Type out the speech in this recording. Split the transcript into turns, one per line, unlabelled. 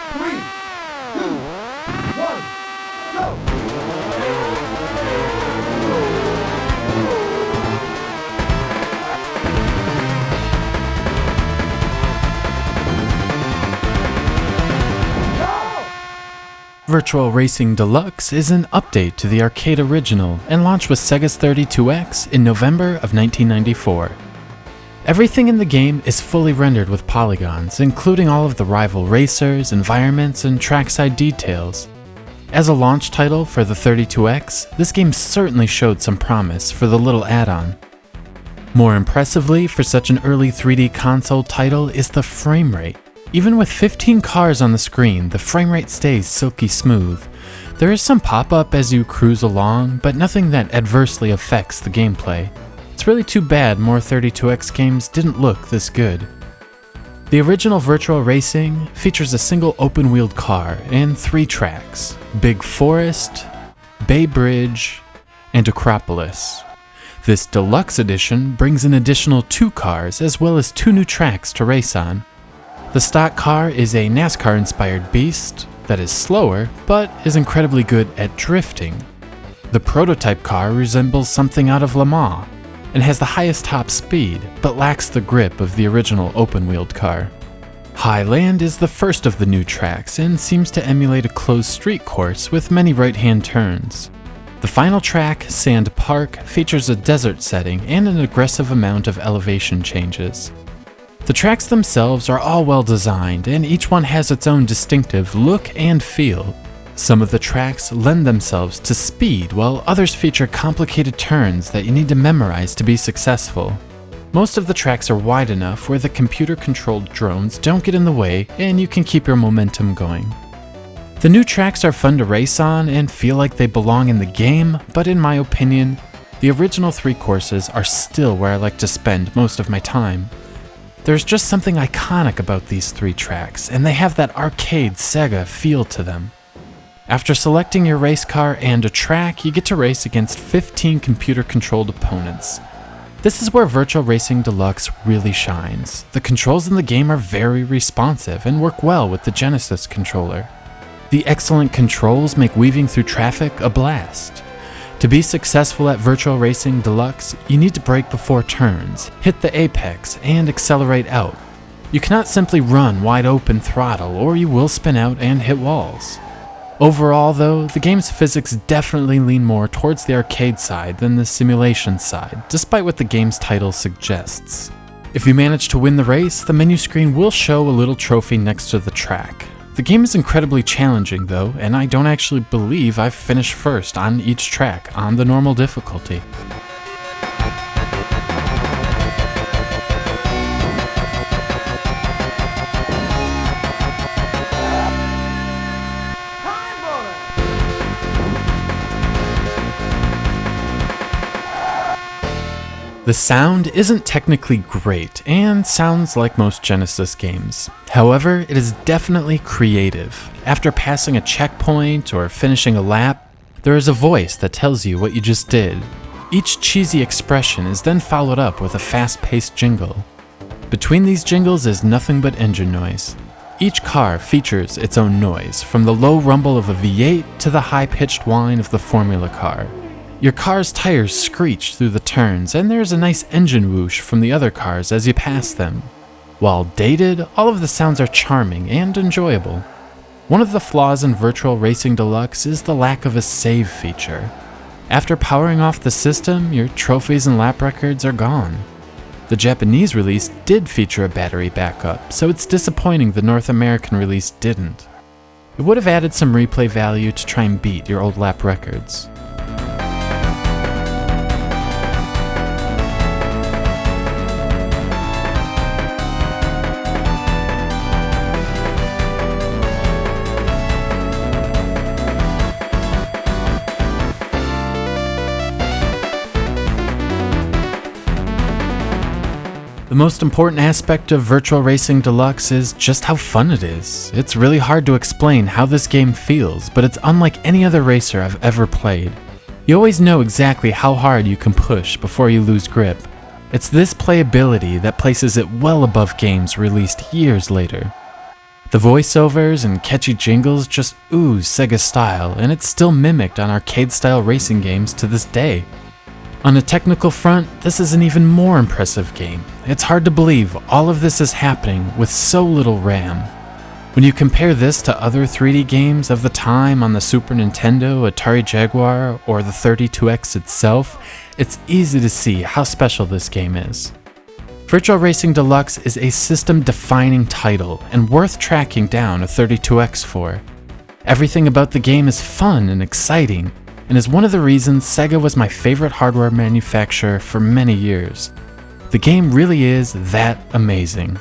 3, 2, 1, go!
Virtua Racing Deluxe is an update to the arcade original and launched with Sega's 32x in November of 1994. Everything in the game is fully rendered with polygons, including all of the rival racers, environments, and trackside details. As a launch title for the 32x, this game certainly showed some promise for the little add-on. More impressively, for such an early 3D console title, is the frame rate. Even with 15 cars on the screen, the frame rate stays silky smooth. There is some pop-up as you cruise along, but nothing that adversely affects the gameplay. It's really too bad more 32x games didn't look this good. The original Virtua Racing features a single open-wheeled car and 3 tracks: Big Forest, Bay Bridge, and Acropolis. This deluxe edition brings an additional 2 cars as well as 2 new tracks to race on. The stock car is a NASCAR-inspired beast that is slower, but is incredibly good at drifting. The prototype car resembles something out of Le Mans, and has the highest top speed, but lacks the grip of the original open-wheeled car. Highland is the first of the new tracks, and seems to emulate a closed street course with many right-hand turns. The final track, Sand Park, features a desert setting and an aggressive amount of elevation changes. The tracks themselves are all well designed, and each one has its own distinctive look and feel. Some of the tracks lend themselves to speed, while others feature complicated turns that you need to memorize to be successful. Most of the tracks are wide enough where the computer-controlled drones don't get in the way, and you can keep your momentum going. The new tracks are fun to race on and feel like they belong in the game, but in my opinion, the original 3 courses are still where I like to spend most of my time. There's just something iconic about these 3 tracks, and they have that arcade Sega feel to them. After selecting your race car and a track, you get to race against 15 computer-controlled opponents. This is where Virtua Racing Deluxe really shines. The controls in the game are very responsive and work well with the Genesis controller. The excellent controls make weaving through traffic a blast. To be successful at Virtua Racing Deluxe, you need to brake before turns, hit the apex, and accelerate out. You cannot simply run wide open throttle, or you will spin out and hit walls. Overall though, the game's physics definitely lean more towards the arcade side than the simulation side, despite what the game's title suggests. If you manage to win the race, the menu screen will show a little trophy next to the track. The game is incredibly challenging though, and I don't actually believe I've finished first on each track on the normal difficulty. The sound isn't technically great, and sounds like most Genesis games. However, it is definitely creative. After passing a checkpoint or finishing a lap, there is a voice that tells you what you just did. Each cheesy expression is then followed up with a fast-paced jingle. Between these jingles is nothing but engine noise. Each car features its own noise, from the low rumble of a V8 to the high-pitched whine of the Formula car. Your car's tires screech through the turns, and there's a nice engine whoosh from the other cars as you pass them. While dated, all of the sounds are charming and enjoyable. One of the flaws in Virtua Racing Deluxe is the lack of a save feature. After powering off the system, your trophies and lap records are gone. The Japanese release did feature a battery backup, so it's disappointing the North American release didn't. It would have added some replay value to try and beat your old lap records. The most important aspect of Virtua Racing Deluxe is just how fun it is. It's really hard to explain how this game feels, but it's unlike any other racer I've ever played. You always know exactly how hard you can push before you lose grip. It's this playability that places it well above games released years later. The voiceovers and catchy jingles just ooze Sega style, and it's still mimicked on arcade-style racing games to this day. On a technical front, this is an even more impressive game. It's hard to believe all of this is happening with so little RAM. When you compare this to other 3D games of the time on the Super Nintendo, Atari Jaguar, or the 32X itself, it's easy to see how special this game is. Virtua Racing Deluxe is a system-defining title and worth tracking down a 32X for. Everything about the game is fun and exciting, and is one of the reasons Sega was my favorite hardware manufacturer for many years. The game really is that amazing.